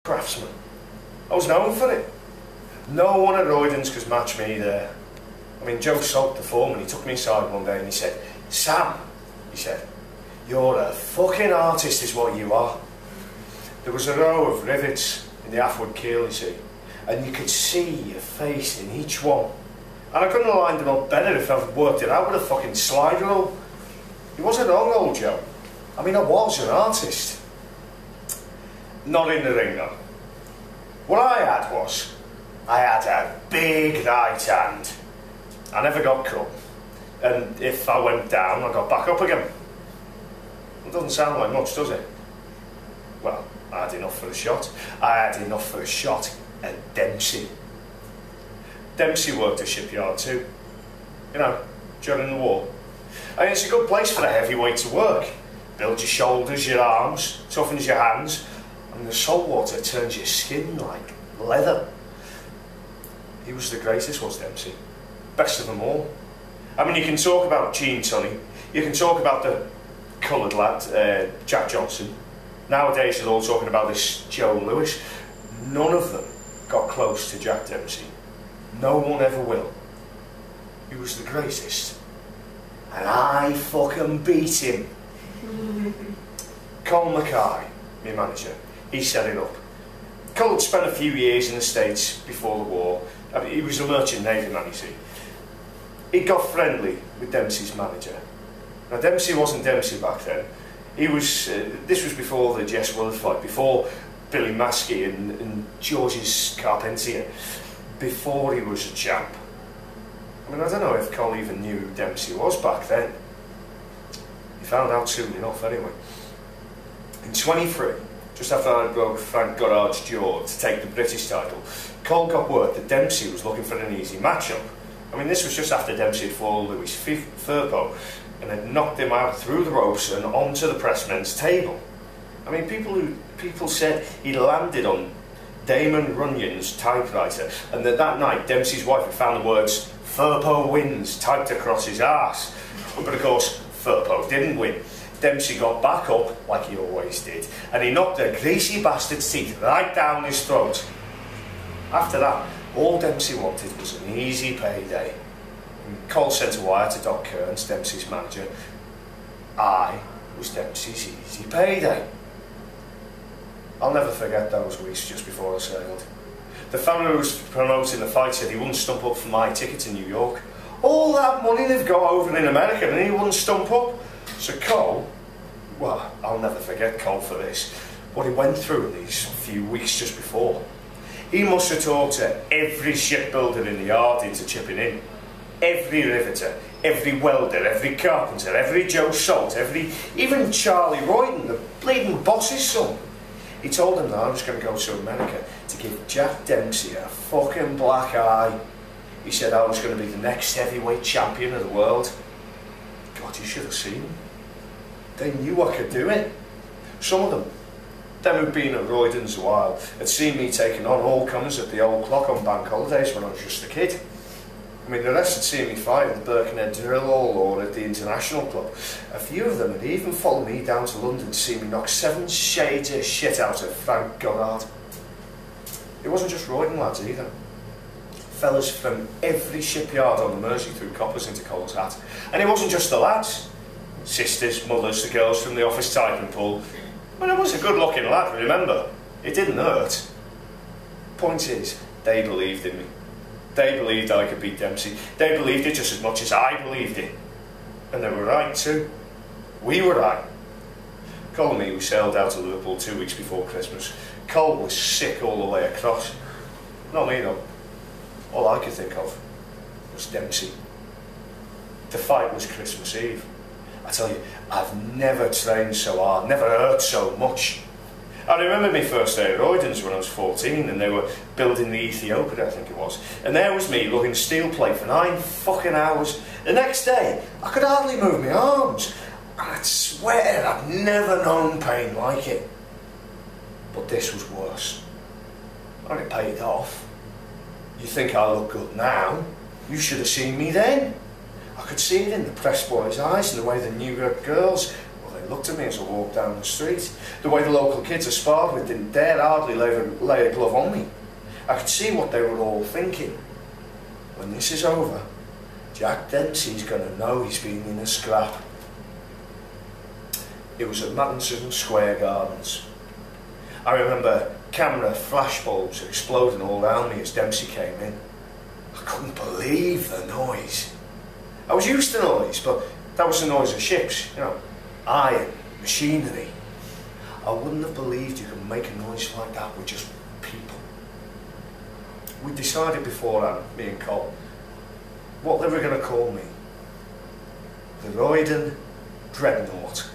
craftsman. I was known for it. No one at Royden's could match me there. I mean, Joe Salt, the foreman, he took me aside one day and he said, "Sam," he said, "you're a fucking artist is what you are." There was a row of rivets in the aftward keel, you see, and you could see your face in each one. And I couldn't have lined them up better if I'd worked it out with a fucking slide rule. He wasn't wrong, old Joe. I mean, I was an artist. Not in the ring, though. What I had was, I had a big right hand. I never got cut. And if I went down, I got back up again. It doesn't sound like much, does it? Well, I had enough for a shot. I had enough for a shot at Dempsey. Dempsey worked a shipyard too. You know, during the war. And it's a good place for a heavyweight to work. Builds your shoulders, your arms, toughens your hands, and the salt water turns your skin like leather. He was the greatest, was Dempsey. Best of them all. I mean, you can talk about Gene Tunney, you can talk about the coloured lad, Jack Johnson. Nowadays they're all talking about this Joe Lewis. None of them got close to Jack Dempsey. No one ever will. He was the greatest. And I fucking beat him. Col Mackay, my manager, he set it up. Col had spent a few years in the States before the war. I mean, he was a merchant navy man, you see. He got friendly with Dempsey's manager. Now, Dempsey wasn't Dempsey back then. He was, this was before the Jess Willard fight, before Billy Maskey and George's Carpentier, before he was a champ. I mean, I don't know if Col even knew who Dempsey was back then. He found out soon enough anyway. In 23, just after I broke Frank Goddard's jaw to take the British title, Col got word that Dempsey was looking for an easy matchup. I mean, this was just after Dempsey had fallen Louis Firpo and had knocked him out through the ropes and onto the pressmen's table. I mean, people said he landed on Damon Runyon's typewriter, and that night Dempsey's wife had found the words "Firpo wins" typed across his arse. But of course, Firpo didn't win. Dempsey got back up, like he always did, and he knocked the greasy bastard's teeth right down his throat. After that, all Dempsey wanted was an easy payday. And Col sent a wire to Doc Kearns, Dempsey's manager. I was Dempsey's easy payday. I'll never forget those weeks just before I sailed. The fella who was promoting the fight said he wouldn't stump up for my ticket to New York. All that money they've got over in America and he wouldn't stump up. So Col, well, I'll never forget Col for this, what he went through in these few weeks just before. He must have talked to every shipbuilder in the yard into chipping in. Every riveter, every welder, every carpenter, every Joe Salt, even Charlie Royden, the bleeding boss's son. He told them that I was going to go to America to give Jack Dempsey a fucking black eye. He said I was going to be the next heavyweight champion of the world. God, you should have seen them. They knew I could do it. Some of them who'd been at Royden's a while, had seen me taking on all comers at the old clock on bank holidays when I was just a kid. I mean, the rest had seen me fight at the Birkenhead Drill Hall or at the International Club. A few of them had even followed me down to London to see me knock 7 shades of shit out of Frank Goddard. It wasn't just Royden lads either. Fellas from every shipyard on the Mersey threw coppers into Col's hat. And it wasn't just the lads. Sisters, mothers, the girls from the office typing pool. Well, I was a good-looking lad, remember? It didn't hurt. Point is, they believed in me. They believed I could beat Dempsey. They believed it just as much as I believed it. And they were right too. We were right. Col and me, we sailed out to Liverpool 2 weeks before Christmas. Col was sick all the way across. Not me though. All I could think of was Dempsey. The fight was Christmas Eve. I tell you, I've never trained so hard, never hurt so much. I remember my first day at Royden's when I was 14 and they were building the Ethiopia, I think it was. And there was me lugging steel plate for 9 fucking hours. The next day, I could hardly move my arms. And I'd swear I'd never known pain like it. But this was worse. And it paid off. You think I look good now? You should have seen me then. I could see it in the press boys' eyes and the way the New York girls, well, they looked at me as I walked down the street. The way the local kids I sparred with didn't dare hardly lay a glove on me. I could see what they were all thinking. When this is over, Jack Dempsey's going to know he's been in a scrap. It was at Madison Square Gardens. I remember camera flashbulbs exploding all around me as Dempsey came in. I couldn't believe the noise. I was used to noise, but that was the noise of ships, you know, iron, machinery. I wouldn't have believed you could make a noise like that with just people. We decided beforehand, me and Cole, what they were going to call me. The Royden Dreadnought.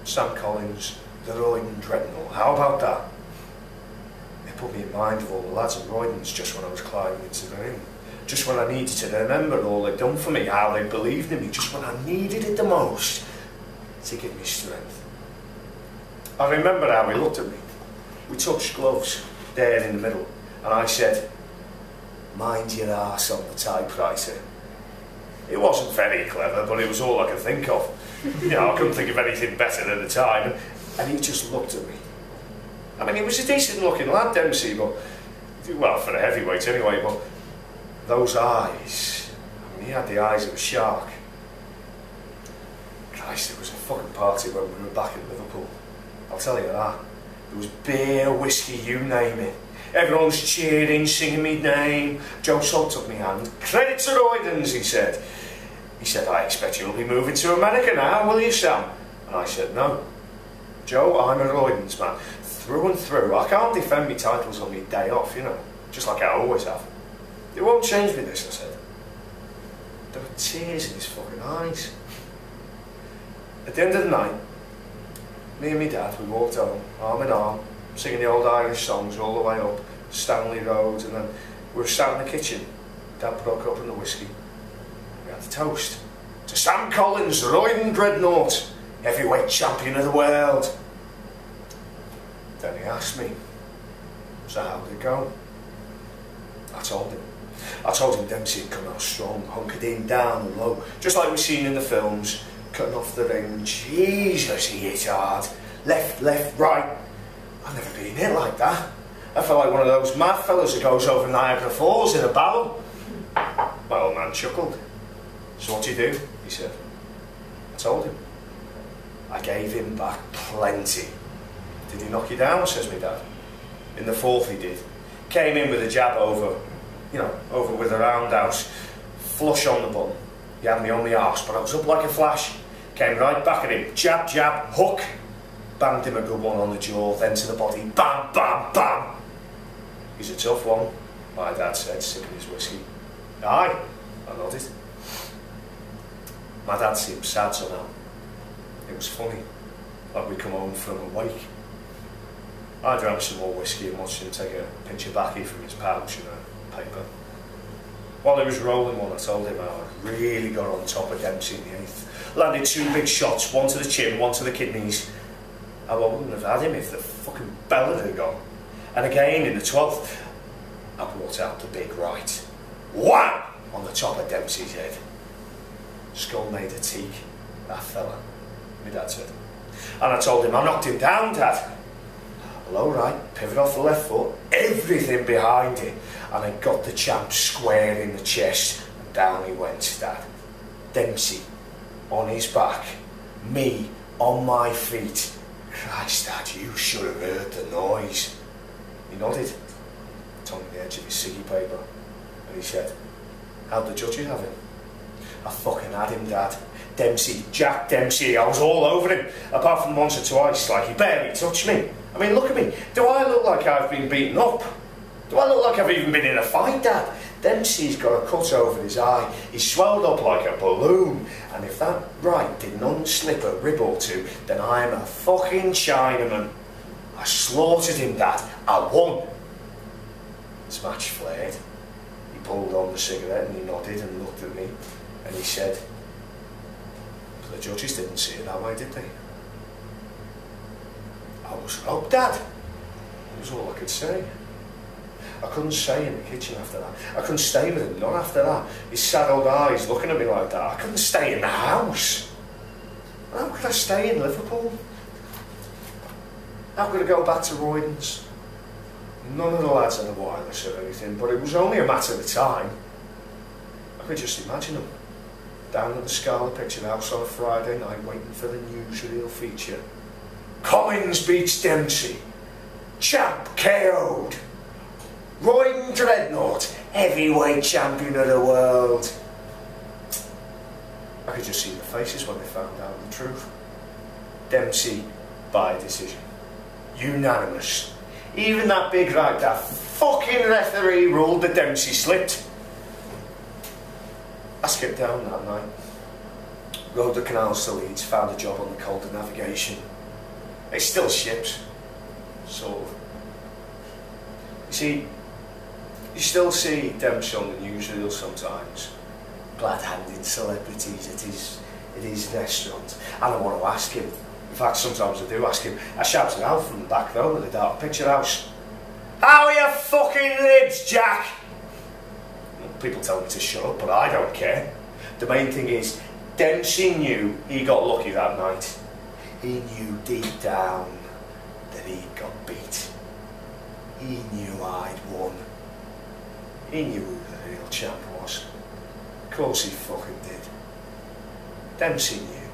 Sam Collins, the Royden Dreadnought. How about that? It put me in mind of all the lads at Royden's just when I was climbing into the ring. Just when I needed to remember all they'd done for me, how they believed in me, just when I needed it the most to give me strength. I remember how he looked at me. We touched gloves, there in the middle, and I said, "Mind your arse on the typewriter." It wasn't very clever, but it was all I could think of. You know, I couldn't think of anything better at the time, and he just looked at me. I mean, he was a decent looking lad, Dempsey, but, well, for a heavyweight anyway, but those eyes, I mean, he had the eyes of a shark. Christ, it was a fucking party when we were back in Liverpool. I'll tell you that. There was beer, whiskey, you name it. Everyone was cheering, singing me name. Joe Salt took me hand. "Credit to Royden's," he said. He said, "I expect you'll be moving to America now, will you, Sam?" And I said, "No. Joe, I'm a Royden's man. Through and through. I can't defend my titles on my day off, you know. Just like I always have. It won't change me this," I said. There were tears in his fucking eyes. At the end of the night, me and my dad, we walked home, arm in arm, singing the old Irish songs all the way up Stanley Road, and then we were sat in the kitchen. Dad broke open the whiskey. We had the toast to Sam Collins, the Royden Dreadnought, heavyweight champion of the world. Then he asked me, "So how did it go?" I told him. I told him Dempsey had come out strong, hunkered in, down and low, just like we've seen in the films, cutting off the ring. Jesus, he hit hard. Left, right. I've never been hit like that. I felt like one of those mad fellas that goes over Niagara Falls in a barrel. My old man chuckled. "So what do you do?" he said. I told him. I gave him back plenty. "Did he knock you down?" says my dad. "In the fourth he did. Came in with a jab over, you know, over with a roundhouse, flush on the button. He had me on the arse, but I was up like a flash. Came right back at him, jab, jab, hook. Banged him a good one on the jaw, then to the body, bam, bam, bam." "He's a tough one," my dad said, sipping his whiskey. "Aye," I nodded. My dad seemed sad somehow. It was funny, like we'd come home from a wake. I drank some more whiskey and watched him take a pinch of baccy from his pouch and a paper. While he was rolling one, I told him how I really got on top of Dempsey in the eighth. Landed 2 big shots, one to the chin, one to the kidneys. How I wouldn't have had him if the fucking belly had gone. And again, in the 12th, I brought out the big right. Wham! On the top of Dempsey's head. Skull made of teak, that fella, my dad said. And I told him, "I knocked him down, Dad." "Well, all right, pivot off the left foot, everything behind it, and I got the champ square in the chest, and down he went, Dad. Dempsey on his back, me on my feet. Christ, Dad, you should have heard the noise." He nodded, tongue on the edge of his ciggy paper, and he said, "How'd the judges have him?" "I fucking had him, Dad. Dempsey, Jack Dempsey, I was all over him, apart from once or twice, like he barely touched me. I mean, look at me. Do I look like I've been beaten up? Do I look like I've even been in a fight, Dad? Dempsey's got a cut over his eye. He's swelled up like a balloon. And if that right didn't unslip a rib or two, then I'm a fucking Chinaman. I slaughtered him, Dad. I won." His match flared. He pulled on the cigarette and he nodded and looked at me. And he said, "But the judges didn't see it that way, did they?" I was robbed, Dad. That was all I could say. I couldn't stay in the kitchen after that. I couldn't stay with him, not after that. His sad old eyes looking at me like that. I couldn't stay in the house. How could I stay in Liverpool? How could I go back to Royden's? None of the lads had a wireless or anything, but it was only a matter of time. I could just imagine them, down at the Scala Picture House on a Friday night waiting for the newsreel feature. Collins beats Dempsey. Champ KO'd. Royden Dreadnought, heavyweight champion of the world. I could just see the faces when they found out the truth. Dempsey by decision. Unanimous. Even that big right, that fucking referee ruled that Dempsey slipped. I skipped down that night. Rode the canals to Leeds, found a job on the Calder Navigation. It's still ships. Sort of. You see, you still see Dempsey on the newsreel sometimes, glad-handing celebrities at his restaurant. And I want to ask him. In fact, sometimes I do ask him. I shouted out from the back though at the Dark Picture House. How are your fucking ribs, Jack? People tell me to shut up, but I don't care. The main thing is, Dempsey knew he got lucky that night. He knew deep down that he'd got beat. He knew I'd won. He knew who the real champ was. Of course he fucking did. Dempsey knew.